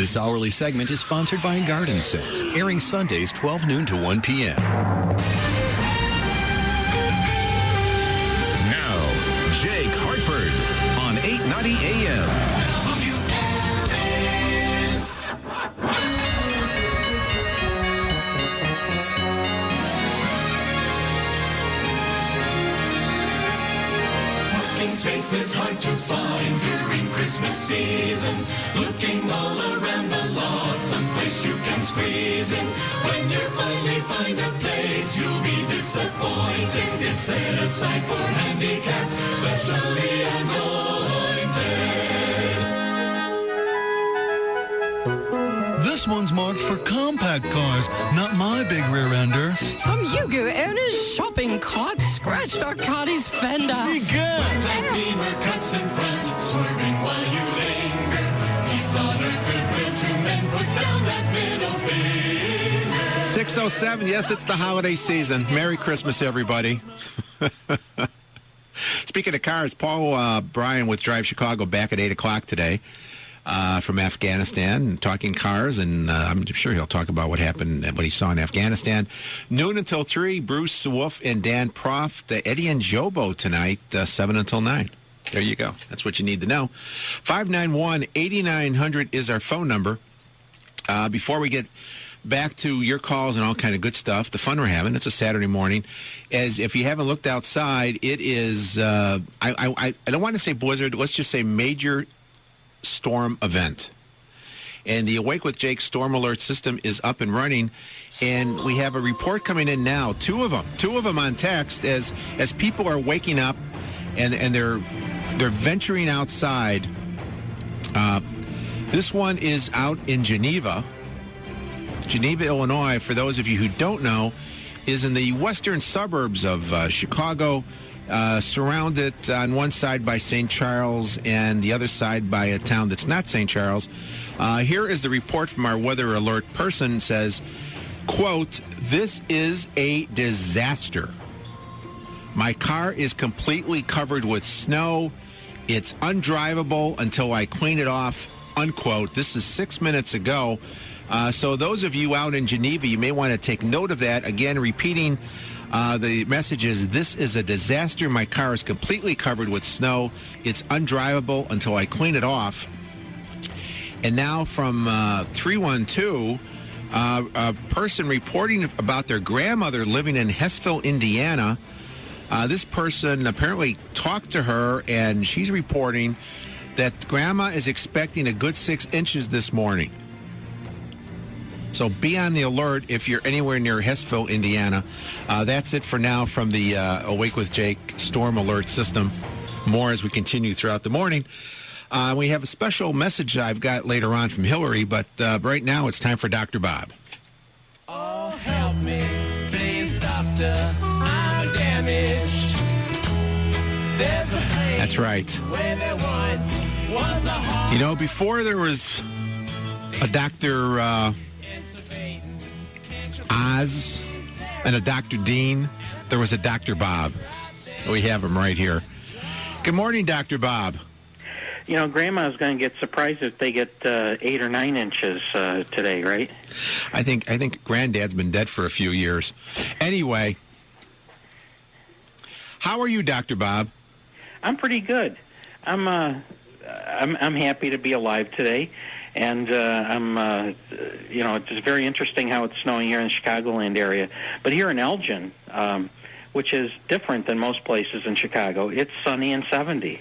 This hourly segment is sponsored by Garden Sense, airing Sundays 12 noon to 1 p.m. Now, Jake Hartford on 890 a.m. Space is hard to find during Christmas season. Looking all around the lot, someplace you can squeeze in. When you finally find a place, you'll be disappointed. It's set aside for handicapped, specially anointed. This one's marked for compact cars, not my big rear ender. Some Yugo owner's shopping cart scratched Arcadi's fender. Be good. When that Beamer cuts in front, swerving while you linger. Peace on earth, goodwill to men, put down that middle finger. 6:07, yes, it's the holiday season. Merry Christmas, everybody. Speaking of cars, Paul Bryan with Drive Chicago back at 8 o'clock today. From Afghanistan, talking cars, and I'm sure he'll talk about what happened and what he saw in Afghanistan. Noon until 3, Bruce Wolf and Dan Proft, Eddie and Jobo tonight, 7 until 9. There you go. That's what you need to know. 591-8900 is our phone number. Before we get back to your calls and all kind of good stuff, the fun we're having, it's a Saturday morning. As if you haven't looked outside, it is, I don't want to say blizzard, let's just say major storm event. And the Awake with Jake storm alert system is up and running, and we have a report coming in now, two of them on text as people are waking up and they're venturing outside. This one is out in Geneva, Illinois. For those of you who don't know, is in the western suburbs of Chicago. Surrounded on one side by St. Charles and the other side by a town that's not St. Charles. Here is the report from our weather alert person. Says, quote, "This is a disaster. My car is completely covered with snow. It's undrivable until I clean it off," unquote. This is 6 minutes ago. So those of you out in Geneva, you may want to take note of that. Again, repeating, the message is, "This is a disaster. My car is completely covered with snow. It's undrivable until I clean it off." And now from 312, a person reporting about their grandmother living in Hessville, Indiana. This person apparently talked to her, and she's reporting that Grandma is expecting a good 6 inches this morning. So be on the alert if you're anywhere near Hessville, Indiana. That's it for now from the Awake with Jake storm alert system. More as we continue throughout the morning. We have a special message I've got later on from Hillary, but right now it's time for Dr. Bob. Oh, help me, please, doctor. I'm damaged. There's a place. That's right. Where there once was a heart. You know, before there was a Dr. Oz and a Dr. Dean, there was a Dr. Bob. We have him right here. Good morning, Dr. Bob. You know, Grandma's going to get surprised if they get 8 or 9 inches today, right? I think Granddad's been dead for a few years. Anyway, how are you, Dr. Bob? I'm pretty good. I'm happy to be alive today. And it's very interesting how it's snowing here in the Chicagoland area. But here in Elgin, which is different than most places in Chicago, it's sunny and 70.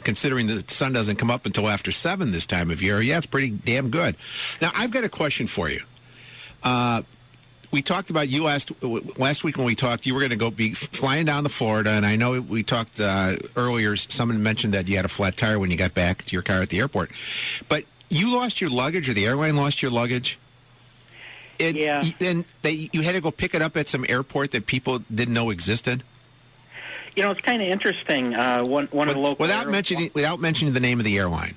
Considering the sun doesn't come up until after 7 this time of year, yeah, it's pretty damn good. Now, I've got a question for you. We talked about you last week when we talked. You were going to be flying down to Florida, and I know we talked earlier. Someone mentioned that you had a flat tire when you got back to your car at the airport. But you lost your luggage, or the airline lost your luggage? Yeah. Then you had to go pick it up at some airport that people didn't know existed? You know, it's kind of interesting. One of the local without mentioning the name of the airline.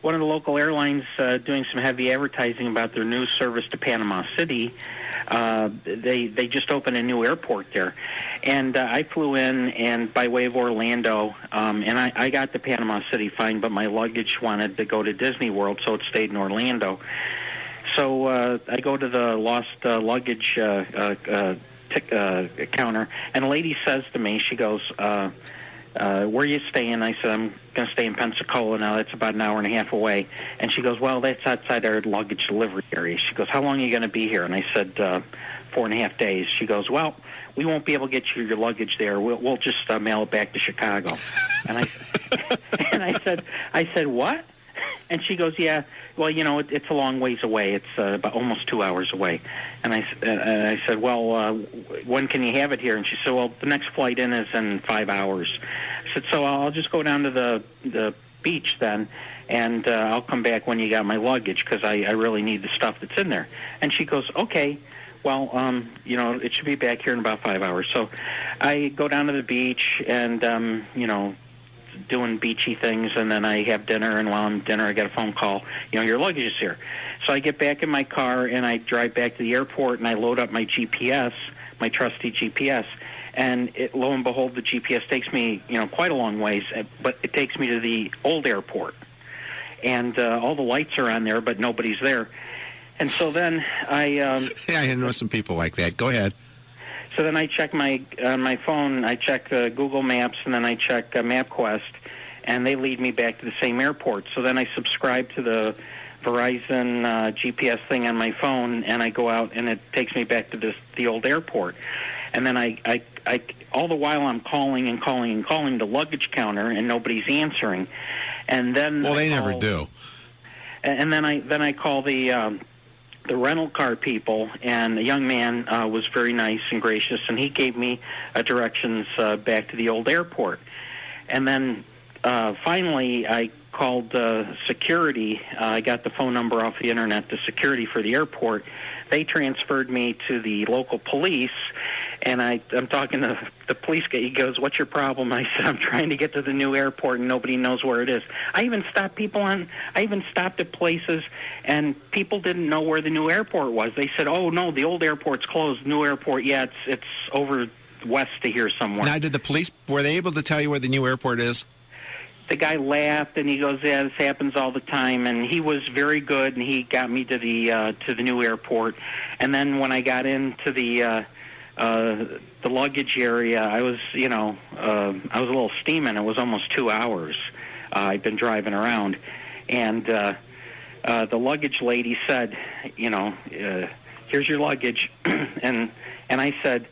one of the local airlines doing some heavy advertising about their new service to Panama City. They just opened a new airport there, and I flew in and by way of Orlando, and I got to Panama City fine, but my luggage wanted to go to Disney World, so it stayed in Orlando. So I go to the lost luggage counter, and a lady says to me, she goes, where are you staying? I said, I'm going to stay in Pensacola now. That's about an hour and a half away. And she goes, well, that's outside our luggage delivery area. She goes, how long are you going to be here? And I said, 4.5 days. She goes, well, we won't be able to get you your luggage there. We'll just mail it back to Chicago. And I said, what? And she goes, yeah, well, it's a long ways away. It's about almost 2 hours away. And I said, well, when can you have it here? And she said, well, the next flight in is in 5 hours. I said, so I'll just go down to the beach then, and I'll come back when you got my luggage because I really need the stuff that's in there. And she goes, okay. Well, it should be back here in about 5 hours. So I go down to the beach and, doing beachy things, and then I have dinner, and while I'm dinner I get a phone call, your luggage is here. So I get back in my car and I drive back to the airport and I load up my GPS, my trusty GPS, and lo and behold, the GPS takes me, quite a long ways, but it takes me to the old airport. And all the lights are on there, but nobody's there. And so then I know some people like that. Go ahead. So then I check my phone, I check Google Maps, and then I check MapQuest, and they lead me back to the same airport. So then I subscribe to the Verizon GPS thing on my phone, and I go out, and it takes me back to the old airport. And then I all the while I'm calling the luggage counter, and nobody's answering. And then they never do. And then I call the rental car people, and the young man was very nice and gracious, and he gave me directions back to the old airport. And then finally I called security. I got the phone number off the internet, the security for the airport. They transferred me to the local police, and I'm talking to the police guy. He goes, what's your problem? I said, I'm trying to get to the new airport, and nobody knows where it is. I even stopped at places, and people didn't know where the new airport was. They said, oh, no, the old airport's closed. The new airport, yeah, it's over west to here somewhere. Now, did the police, were they able to tell you where the new airport is? The guy laughed, and he goes, yeah, this happens all the time. And he was very good, and he got me to the new airport. And then when I got into the luggage area, I was a little steaming. It was almost 2 hours. I'd been driving around, and the luggage lady said, here's your luggage, and I said,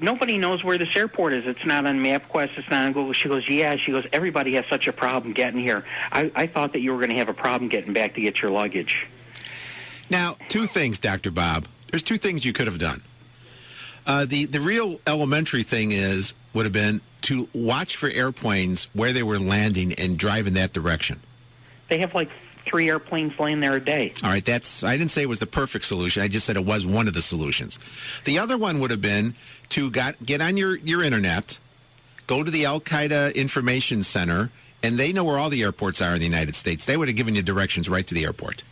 nobody knows where this airport is. It's not on MapQuest. It's not on Google. She goes, yeah. She goes, everybody has such a problem getting here. I thought that you were going to have a problem getting back to get your luggage. Now, two things, Dr. Bob. There's two things you could have done. The real elementary thing would have been to watch for airplanes where they were landing and drive in that direction. They have like 3 airplanes laying there a day. All right, I didn't say it was the perfect solution. I just said it was one of the solutions. The other one would have been to get on your internet, go to the Al-Qaeda Information Center, and they know where all the airports are in the United States. They would have given you directions right to the airport.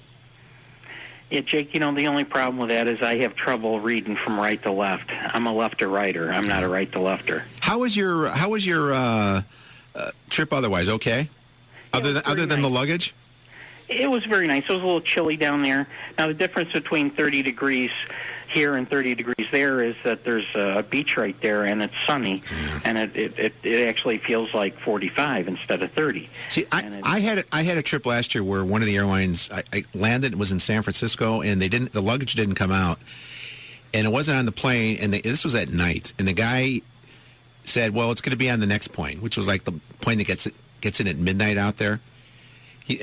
Yeah, Jake, the only problem with that is I have trouble reading from right to left. I'm a left to righter. I'm not a right to lefter. How was your trip otherwise? Okay? Yeah, other than the luggage? It was very nice. It was a little chilly down there. Now, the difference between 30 degrees here and 30 degrees there is that there's a beach right there, and it's sunny, and it actually feels like 45 instead of 30. See, I had a trip last year where one of the airlines I landed. It was in San Francisco, and the luggage didn't come out, and it wasn't on the plane. And this was at night, and the guy said, "Well, it's going to be on the next plane," which was like the plane that gets in at midnight out there.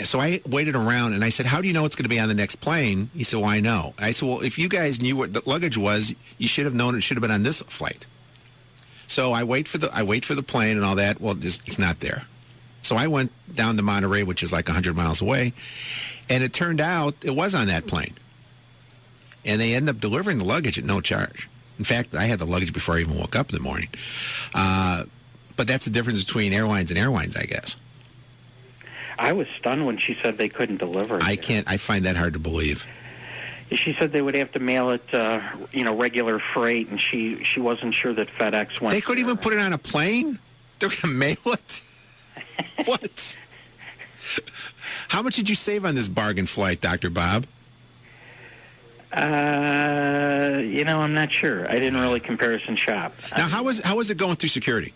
So I waited around, and I said, how do you know it's going to be on the next plane? He said, well, I know. I said, well, if you guys knew what the luggage was, you should have known it should have been on this flight. So I wait for the plane and all that. Well, it's not there. So I went down to Monterey, which is like 100 miles away, and it turned out it was on that plane. And they ended up delivering the luggage at no charge. In fact, I had the luggage before I even woke up in the morning. But that's the difference between airlines and airlines, I guess. I was stunned when she said they couldn't deliver it. I find that hard to believe. She said they would have to mail it, regular freight, and she wasn't sure that FedEx went. They couldn't even put it on a plane? They're going to mail it? What? How much did you save on this bargain flight, Dr. Bob? I'm not sure. I didn't really comparison shop. Now, how was it going through security?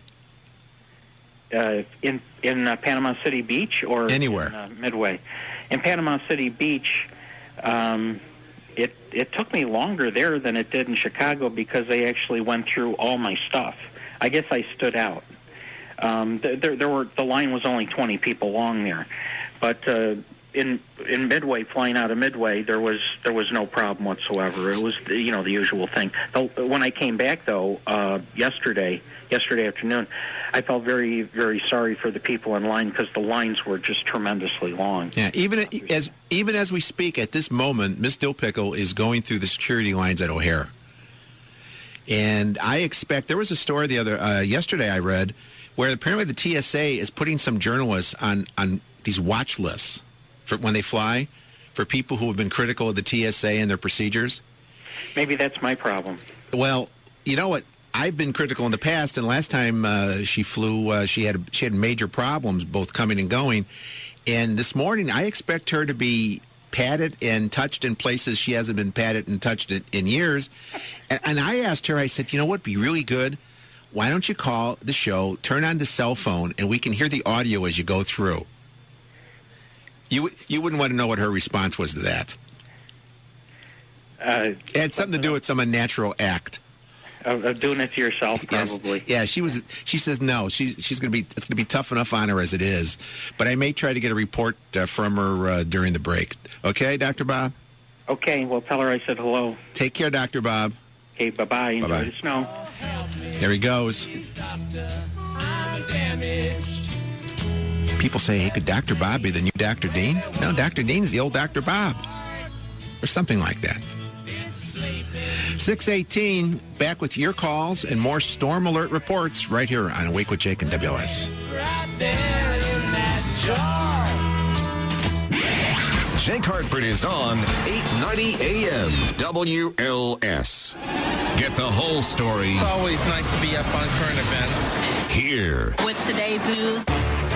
In Panama City Beach or anywhere? In, Midway. In Panama City Beach, it took me longer there than it did in Chicago because they actually went through all my stuff. I guess I stood out. The line was only 20 people long there, but in Midway, flying out of Midway, there was no problem whatsoever. It was the usual thing. When I came back though yesterday afternoon, I felt very, very sorry for the people in line because the lines were just tremendously long. Yeah, even as we speak at this moment, Miss Dillpickle is going through the security lines at O'Hare, and I expect there was a story yesterday I read where apparently the TSA is putting some journalists on these watch lists for when they fly for people who have been critical of the TSA and their procedures. Maybe that's my problem. Well, you know what? I've been critical in the past, and last time she flew, she had major problems both coming and going. And this morning, I expect her to be patted and touched in places she hasn't been patted and touched in years. And I asked her, I said, you know what would be really good? Why don't you call the show, turn on the cell phone, and we can hear the audio as you go through. You wouldn't want to know what her response was to that. It had something to do with some unnatural act. Of doing it to yourself, probably. Yes. Yeah, she says no. It's going to be tough enough on her as it is. But I may try to get a report from her during the break. Okay, Dr. Bob? Okay, well, tell her I said hello. Take care, Dr. Bob. Okay, bye-bye. Enjoy the snow. There he goes. People say, hey, could Dr. Bob be the new Dr. Dean? No, Dr. Dean's the old Dr. Bob. Or something like that. 6:18, back with your calls and more storm alert reports right here on Awake with Jake and WLS. Right there in that jar. Jake Hartford is on 890 AM WLS. Get the whole story. It's always nice to be up on current events. Here. With today's news.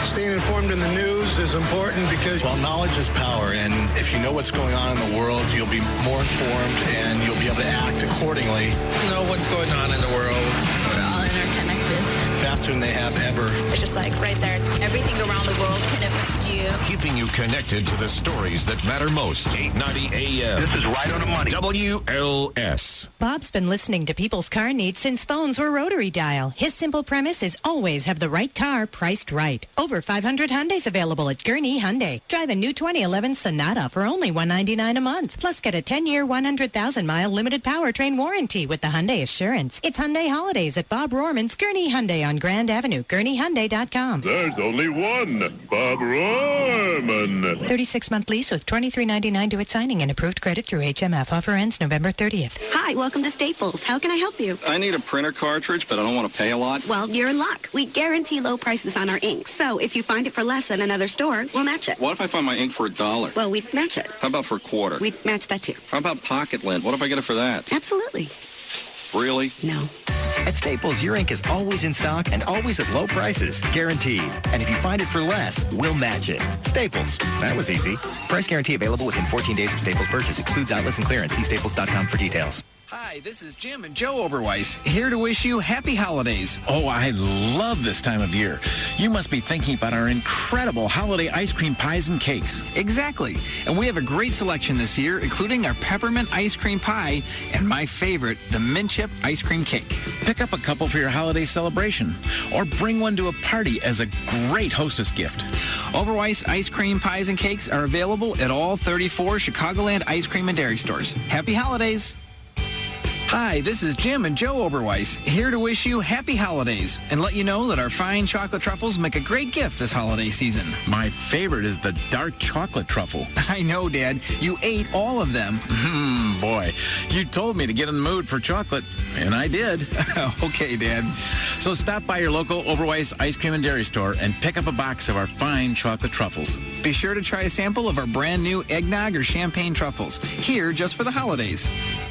Staying informed in the news is important because, well, knowledge is power, and if you know what's going on in the world, you'll be more informed and you'll be able to act accordingly. Know what's going on in the world. We're all interconnected. Faster than they have ever. It's just like right there. Everything around the world can affect you. Keeping you connected to the stories that matter most. 890 AM. This is right on the money. WLS. Bob's been listening to people's car needs since phones were rotary dial. His simple premise is always have the right car priced right. Over 500 Hyundais available at Gurney Hyundai. Drive a new 2011 Sonata for only $199 a month. Plus get a 10-year, 100,000-mile limited powertrain warranty with the Hyundai Assurance. It's Hyundai Holidays at Bob Rohrman's Gurney Hyundai on Grand Avenue. GurneyHyundai.com. There's only one Bob Rohrman. 36-month lease with $23.99 to its signing and approved credit through HMF. Offer ends November 30th. Hi, welcome to Staples. How can I help you? I need a printer cartridge, but I don't want to pay a lot. Well, you're in luck. We guarantee low prices on our ink. So if you find it for less than another store, we'll match it. What if I find my ink for $1? Well, we'd match it. How about for $0.25? We'd match that too. How about pocket lint? What if I get it for that? Absolutely. Really? No. At Staples, your ink is always in stock and always at low prices. Guaranteed. And if you find it for less, we'll match it. Staples. That was easy. Price guarantee available within 14 days of Staples purchase. Excludes outlets and clearance. See staples.com for details. Hi, this is Jim and Joe Oberweis, here to wish you happy holidays. Oh, I love this time of year. You must be thinking about our incredible holiday ice cream pies and cakes. Exactly. And we have a great selection this year, including our peppermint ice cream pie and my favorite, the mint chip ice cream cake. Pick up a couple for your holiday celebration or bring one to a party as a great hostess gift. Oberweis ice cream pies and cakes are available at all 34 Chicagoland ice cream and dairy stores. Happy holidays. Hi, this is Jim and Joe Oberweis, here to wish you happy holidays and let you know that our fine chocolate truffles make a great gift this holiday season. My favorite is the dark chocolate truffle. I know, Dad. You ate all of them. Boy, you told me to get in the mood for chocolate, and I did. Okay, Dad. So stop by your local Overweiss Ice Cream and Dairy Store and pick up a box of our fine chocolate truffles. Be sure to try a sample of our brand new eggnog or champagne truffles, here just for the holidays.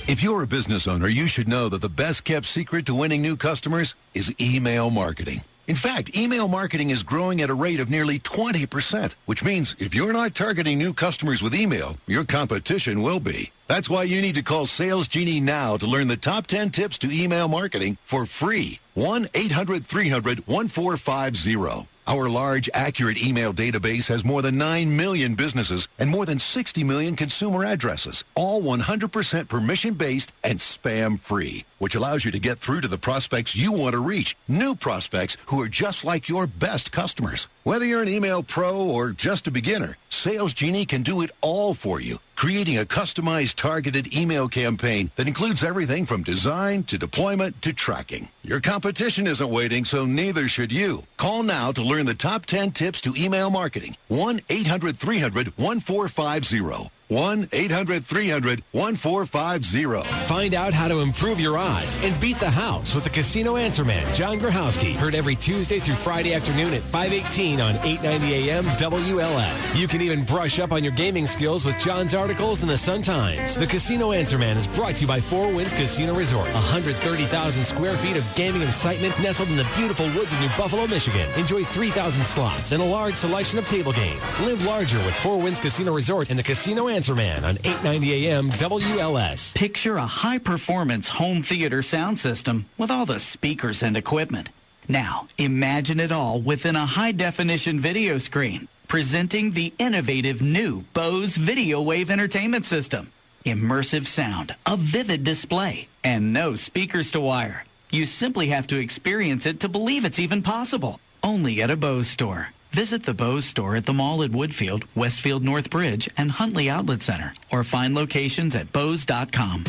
If you're a business owner, you should know that the best kept secret to winning new customers is email marketing. In fact, email marketing is growing at a rate of nearly 20%, which means if you're not targeting new customers with email, your competition will be. That's why you need to call Sales Genie now to learn the top 10 tips to email marketing for free. 1-800-300-1450. Our large, accurate email database has more than 9 million businesses and more than 60 million consumer addresses, all 100% permission-based and spam-free, which allows you to get through to the prospects you want to reach, new prospects who are just like your best customers. Whether you're an email pro or just a beginner, Sales Genie can do it all for you, creating a customized, targeted email campaign that includes everything from design to deployment to tracking. Your competition isn't waiting, so neither should you. Call now to learn the top 10 tips to email marketing. 1-800-300-1450. 1-800-300-1450. Find out how to improve your odds and beat the house with the Casino Answer Man, John Grahowski. Heard every Tuesday through Friday afternoon at 5:18 on 890 AM WLS. You can even brush up on your gaming skills with John's articles in the Sun-Times. The Casino Answer Man is brought to you by Four Winds Casino Resort. 130,000 square feet of gaming excitement nestled in the beautiful woods of New Buffalo, Michigan. Enjoy 3,000 slots and a large selection of table games. Live larger with Four Winds Casino Resort and the Casino Answer Man on 890 AM WLS. Picture a high-performance home theater sound system with all the speakers and equipment. Now, imagine it all within a high-definition video screen, presenting the innovative new Bose Video Wave Entertainment System. Immersive sound, a vivid display, and no speakers to wire. You simply have to experience it to believe it's even possible. Only at a Bose store. Visit the Bose store at the mall at Woodfield, Westfield North Bridge, and Huntley Outlet Center, or find locations at Bose.com.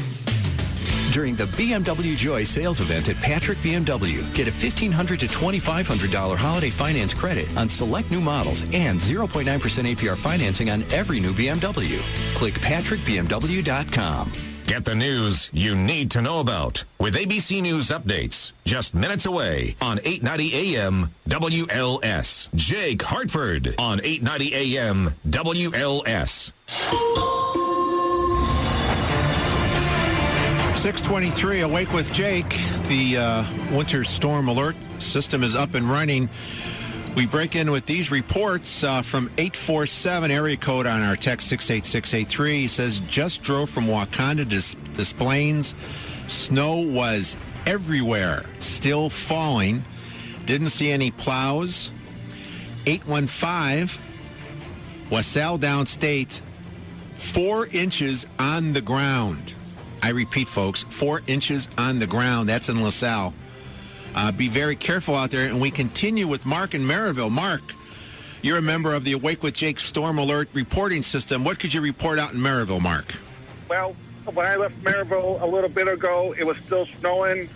During the BMW Joy sales event at Patrick BMW, get a $1,500 to $2,500 holiday finance credit on select new models and 0.9% APR financing on every new BMW. Click PatrickBMW.com. Get the news you need to know about with ABC News updates just minutes away on 890 AM WLS. Jake Hartford on 890 AM WLS. 623, Awake with Jake. The winter storm alert system is up and running. We break in with these reports from 847 area code on our text 68683. It says, just drove from Wakanda to Des Plaines. Snow was everywhere, still falling. Didn't see any plows. 815, Wassail Downstate, 4 inches on the ground. I repeat, folks, 4 inches on the ground. That's in LaSalle. Be very careful out there. And we continue with Mark in Maryville. Mark, you're a member of the Awake with Jake Storm Alert reporting system. What could you report out in Maryville, Mark? Well, when I left Maryville a little bit ago, it was still snowing.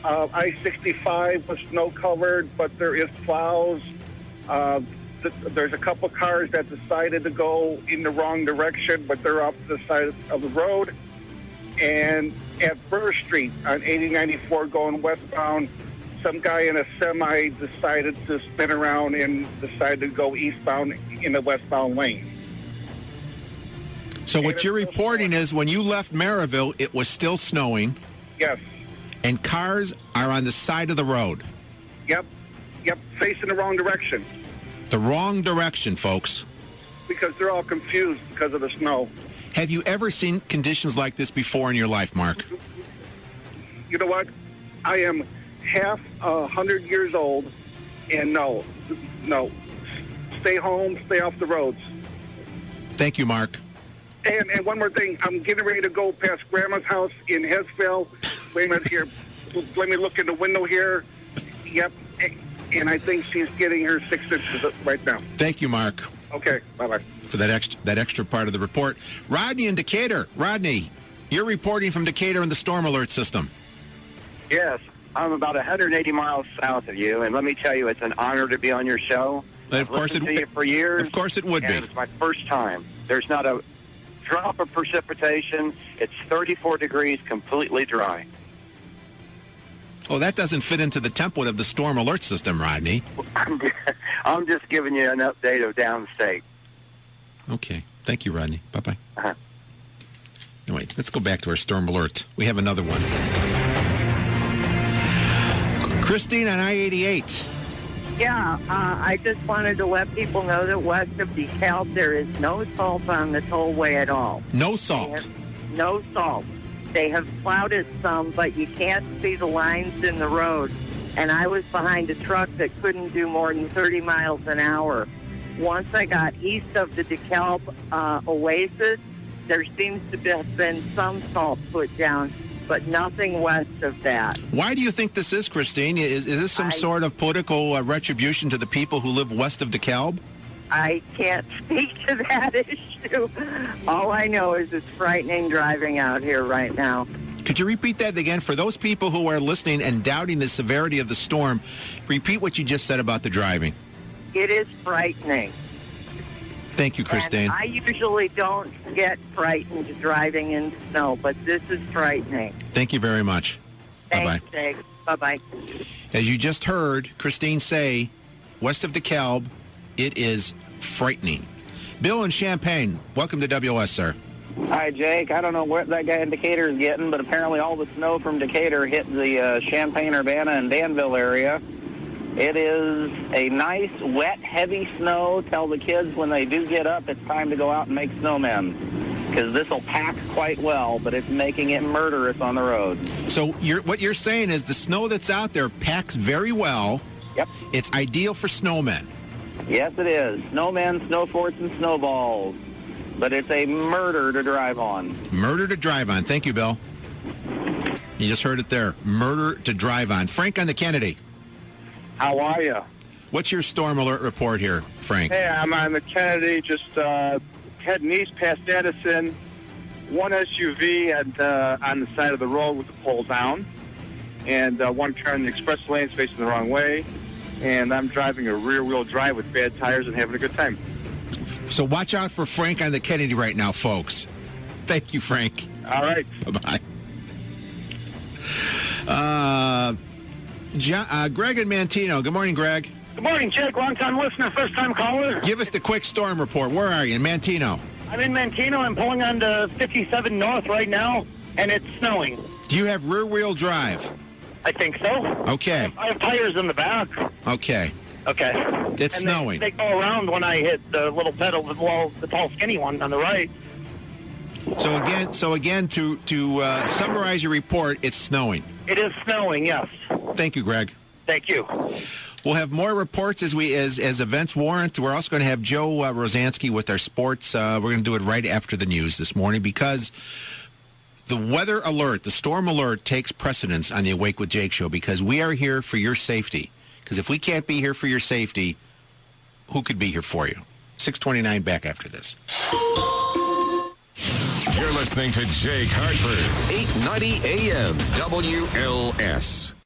I-65 was snow-covered, but there is plows. There's a couple cars that decided to go in the wrong direction, but they're off the side of the road. And at Burr Street on 8094 going westbound, some guy in a semi decided to spin around and decided to go eastbound in the westbound lane. So what you're reporting is when you left Maryville, it was still snowing. Yes. And cars are on the side of the road. Yep, facing the wrong direction. The wrong direction, folks. Because they're all confused because of the snow. Have you ever seen conditions like this before in your life, Mark? You know what? I am half 100 years old, and no. Stay home, stay off the roads. Thank you, Mark. And one more thing. I'm getting ready to go past Grandma's house in Hesville. Wait a minute here. Let me look in the window here. Yep. And I think she's getting her 6 inches right now. Thank you, Mark. Okay. Bye-bye. For that extra part of the report. Rodney in Decatur. Rodney, you're reporting from Decatur in the storm alert system. Yes. I'm about 180 miles south of you, and let me tell you, it's an honor to be on your show. Of course it would. For years. Of course it would be. It's my first time. There's not a drop of precipitation. It's 34 degrees, completely dry. Oh, that doesn't fit into the template of the storm alert system, Rodney. I'm just giving you an update of downstate. Okay. Thank you, Rodney. Bye-bye. No, wait. Let's go back to our storm alert. We have another one. Christine on I-88. Yeah, I just wanted to let people know that west of DeKalb, there is no salt on the tollway at all. No salt? No salt. They have plowed it some, but you can't see the lines in the road. And I was behind a truck that couldn't do more than 30 miles an hour. Once I got east of the DeKalb Oasis, there seems to have been some salt put down, but nothing west of that. Why do you think this is, Christine? Is this some sort of political retribution to the people who live west of DeKalb? I can't speak to that issue. All I know is it's frightening driving out here right now. Could you repeat that again? For those people who are listening and doubting the severity of the storm, repeat what you just said about the driving. It is frightening. Thank you, Christine. And I usually don't get frightened driving in snow, but this is frightening. Thank you very much. Thanks, Jake. Bye-bye. As you just heard Christine say, west of DeKalb, it is frightening. Bill in Champaign, welcome to WS, sir. Hi, Jake. I don't know what that guy in Decatur is getting, but apparently all the snow from Decatur hit the Champaign, Urbana, and Danville area. It is a nice, wet, heavy snow. Tell the kids when they do get up, it's time to go out and make snowmen, because this will pack quite well, but it's making it murderous on the roads. So what you're saying is the snow that's out there packs very well. Yep. It's ideal for snowmen. Yes, it is. Snowmen, snow forts, and snowballs. But it's a murder to drive on. Murder to drive on. Thank you, Bill. You just heard it there. Murder to drive on. Frank on the Kennedy. How are you? What's your storm alert report here, Frank? Hey, I'm on the Kennedy, just heading east past Edison. One SUV on the side of the road with the pole down, and one car in the express lane facing the wrong way. And I'm driving a rear-wheel drive with bad tires and having a good time. So watch out for Frank on the Kennedy right now, folks. Thank you, Frank. All right. Bye-bye. Greg and Mantino. Good morning, Greg. Good morning, Jake. Long-time listener, first-time caller. Give us the quick storm report. Where are you? In Mantino. I'm in Mantino. I'm pulling onto 57 North right now, and it's snowing. Do you have rear-wheel drive? I think so. Okay. I have tires in the back. Okay. Okay. It's snowing. They go around when I hit the little pedal, the tall, skinny one on the right. So again, to summarize your report, it's snowing. It is snowing, yes. Thank you, Greg. Thank you. We'll have more reports as events warrant. We're also going to have Joe Rosansky with our sports. We're going to do it right after the news this morning because the weather alert, the storm alert, takes precedence on the Awake with Jake show because we are here for your safety. Because if we can't be here for your safety, who could be here for you? 6:29, back after this. You're listening to Jake Hartford, 890 AM WLS.